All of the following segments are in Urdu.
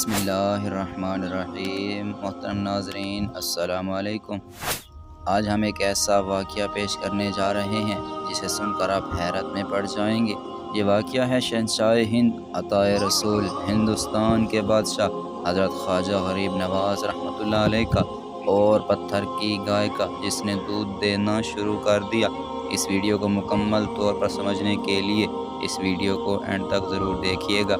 بسم اللہ الرحمن الرحیم۔ محترم ناظرین السلام علیکم۔ آج ہم ایک ایسا واقعہ پیش کرنے جا رہے ہیں جسے سن کر آپ حیرت میں پڑ جائیں گے۔ یہ واقعہ ہے شہنشاہ ہند عطا رسول ہندوستان کے بادشاہ حضرت خواجہ غریب نواز رحمۃ اللہ علیہ کا اور پتھر کی گائے کا، جس نے دودھ دینا شروع کر دیا۔ اس ویڈیو کو مکمل طور پر سمجھنے کے لیے اس ویڈیو کو اینڈ تک ضرور دیکھیے گا۔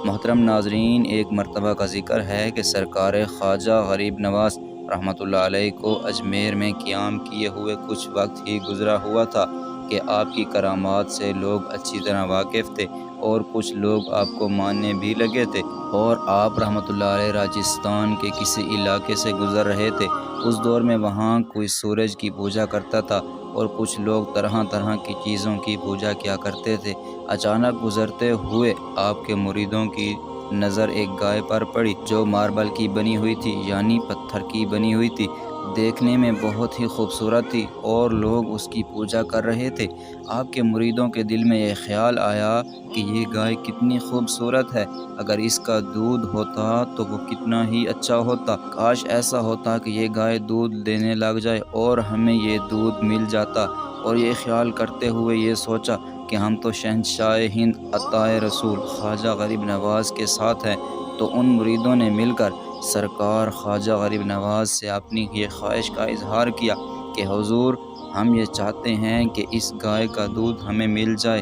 محترم ناظرین، ایک مرتبہ کا ذکر ہے کہ سرکار خواجہ غریب نواز رحمۃ اللہ علیہ کو اجمیر میں قیام کیے ہوئے کچھ وقت ہی گزرا ہوا تھا کہ آپ کی کرامات سے لوگ اچھی طرح واقف تھے اور کچھ لوگ آپ کو ماننے بھی لگے تھے، اور آپ رحمۃ اللہ علیہ راجستھان کے کسی علاقے سے گزر رہے تھے۔ اس دور میں وہاں کوئی سورج کی پوجا کرتا تھا اور کچھ لوگ طرح طرح کی چیزوں کی پوجا کیا کرتے تھے۔ اچانک گزرتے ہوئے آپ کے مریدوں کی نظر ایک گائے پر پڑی جو ماربل کی بنی ہوئی تھی، یعنی پتھر کی بنی ہوئی تھی۔ دیکھنے میں بہت ہی خوبصورت تھی اور لوگ اس کی پوجا کر رہے تھے۔ آپ کے مریدوں کے دل میں یہ خیال آیا کہ یہ گائے کتنی خوبصورت ہے، اگر اس کا دودھ ہوتا تو وہ کتنا ہی اچھا ہوتا۔ کاش ایسا ہوتا کہ یہ گائے دودھ دینے لگ جائے اور ہمیں یہ دودھ مل جاتا۔ اور یہ خیال کرتے ہوئے یہ سوچا کہ ہم تو شہنشاہ ہند عطا رسول خواجہ غریب نواز کے ساتھ ہیں، تو ان مریدوں نے مل کر سرکار خواجہ غریب نواز سے اپنی یہ خواہش کا اظہار کیا کہ حضور، ہم یہ چاہتے ہیں کہ اس گائے کا دودھ ہمیں مل جائے۔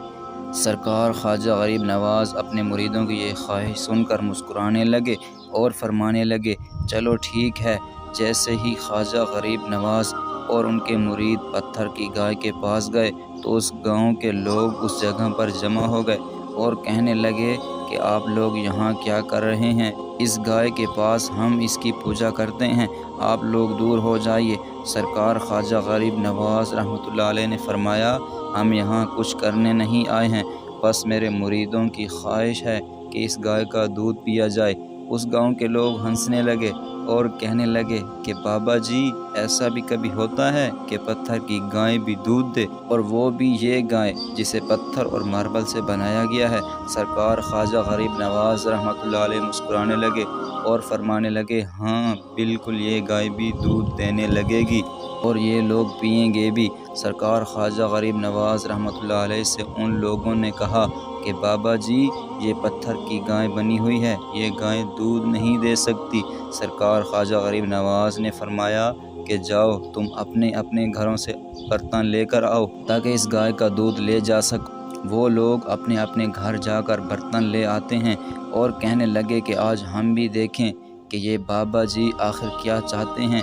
سرکار خواجہ غریب نواز اپنے مریدوں کی یہ خواہش سن کر مسکرانے لگے اور فرمانے لگے، چلو ٹھیک ہے۔ جیسے ہی خواجہ غریب نواز اور ان کے مرید پتھر کی گائے کے پاس گئے تو اس گاؤں کے لوگ اس جگہ پر جمع ہو گئے اور کہنے لگے کہ آپ لوگ یہاں کیا کر رہے ہیں؟ اس گائے کے پاس ہم اس کی پوجا کرتے ہیں، آپ لوگ دور ہو جائیے۔ سرکار خواجہ غریب نواز رحمۃ اللہ علیہ نے فرمایا، ہم یہاں کچھ کرنے نہیں آئے ہیں، بس میرے مریدوں کی خواہش ہے کہ اس گائے کا دودھ پیا جائے۔ اس گاؤں کے لوگ ہنسنے لگے اور کہنے لگے کہ بابا جی، ایسا بھی کبھی ہوتا ہے کہ پتھر کی گائے بھی دودھ دے، اور وہ بھی یہ گائے جسے پتھر اور ماربل سے بنایا گیا ہے۔ سرکار خواجہ غریب نواز رحمۃ اللہ علیہ مسکرانے لگے اور فرمانے لگے، ہاں بالکل، یہ گائے بھی دودھ دینے لگے گی اور یہ لوگ پئیں گے بھی۔ سرکار خواجہ غریب نواز رحمۃ اللہ علیہ سے ان لوگوں نے کہا کہ بابا جی، یہ پتھر کی گائے بنی ہوئی ہے، یہ گائے دودھ نہیں دے سکتی۔ سرکار خواجہ غریب نواز نے فرمایا کہ جاؤ، تم اپنے اپنے گھروں سے برتن لے کر آؤ تاکہ اس گائے کا دودھ لے جا سکو۔ وہ لوگ اپنے اپنے گھر جا کر برتن لے آتے ہیں اور کہنے لگے کہ آج ہم بھی دیکھیں کہ یہ بابا جی آخر کیا چاہتے ہیں۔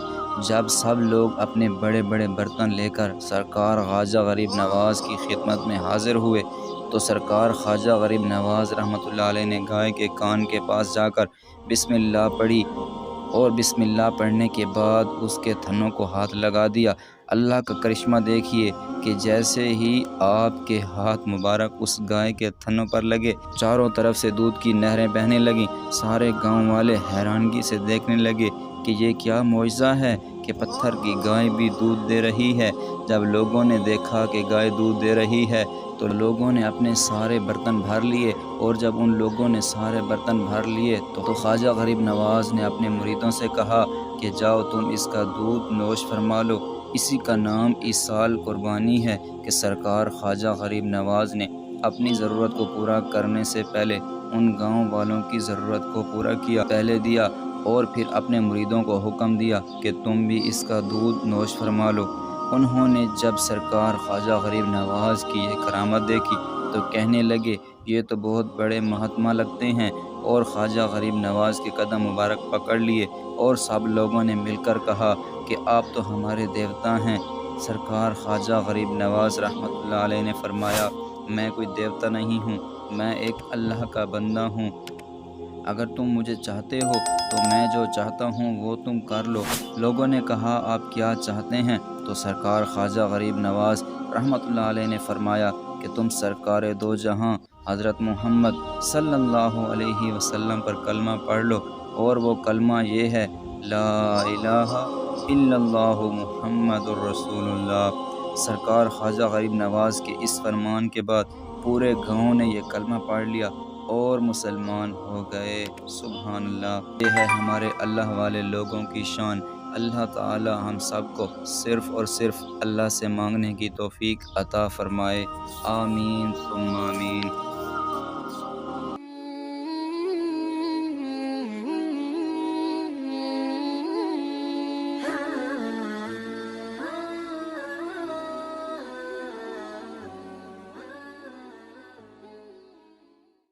جب سب لوگ اپنے بڑے بڑے برتن لے کر سرکار خواجہ غریب نواز کی خدمت میں حاضر ہوئے تو سرکار خواجہ غریب نواز رحمۃ اللہ علیہ نے گائے کے کان کے پاس جا کر بسم اللہ پڑھی اور بسم اللہ پڑھنے کے بعد اس کے تھنوں کو ہاتھ لگا دیا۔ اللہ کا کرشمہ دیکھیے کہ جیسے ہی آپ کے ہاتھ مبارک اس گائے کے تھنوں پر لگے، چاروں طرف سے دودھ کی نہریں بہنے لگیں۔ سارے گاؤں والے حیرانگی سے دیکھنے لگے کہ یہ کیا معجزہ ہے کہ پتھر کی گائے بھی دودھ دے رہی ہے۔ جب لوگوں نے دیکھا کہ گائے دودھ دے رہی ہے تو لوگوں نے اپنے سارے برتن بھر لیے، اور جب ان لوگوں نے سارے برتن بھر لیے تو خواجہ غریب نواز نے اپنے مریدوں سے کہا کہ جاؤ، تم اس کا دودھ نوش فرما لو۔ اسی کا نام اس سال قربانی ہے کہ سرکار خواجہ غریب نواز نے اپنی ضرورت کو پورا کرنے سے پہلے ان گاؤں والوں کی ضرورت کو پورا کیا، پہلے دیا اور پھر اپنے مریدوں کو حکم دیا کہ تم بھی اس کا دودھ نوش فرما لو۔ انہوں نے جب سرکار خواجہ غریب نواز کی یہ کرامت دیکھی تو کہنے لگے، یہ تو بہت بڑے مہاتما لگتے ہیں، اور خواجہ غریب نواز کے قدم مبارک پکڑ لیے اور سب لوگوں نے مل کر کہا کہ آپ تو ہمارے دیوتا ہیں۔ سرکار خواجہ غریب نواز رحمۃ اللہ علیہ نے فرمایا، میں کوئی دیوتا نہیں ہوں، میں ایک اللہ کا بندہ ہوں، اگر تم مجھے چاہتے ہو تو میں جو چاہتا ہوں وہ تم کر لو۔ لوگوں نے کہا، آپ کیا چاہتے ہیں؟ تو سرکار خواجہ غریب نواز رحمۃ اللہ علیہ نے فرمایا کہ تم سرکار دو جہاں حضرت محمد صلی اللہ علیہ وسلم پر کلمہ پڑھ لو، اور وہ کلمہ یہ ہے، لا الہ الا اللہ محمد الرسول اللہ۔ سرکار خواجہ غریب نواز کے اس فرمان کے بعد پورے گاؤں نے یہ کلمہ پڑھ لیا اور مسلمان ہو گئے۔ سبحان اللہ، یہ ہے ہمارے اللہ والے لوگوں کی شان۔ اللہ تعالی ہم سب کو صرف اور صرف اللہ سے مانگنے کی توفیق عطا فرمائے۔ آمین ثم آمین۔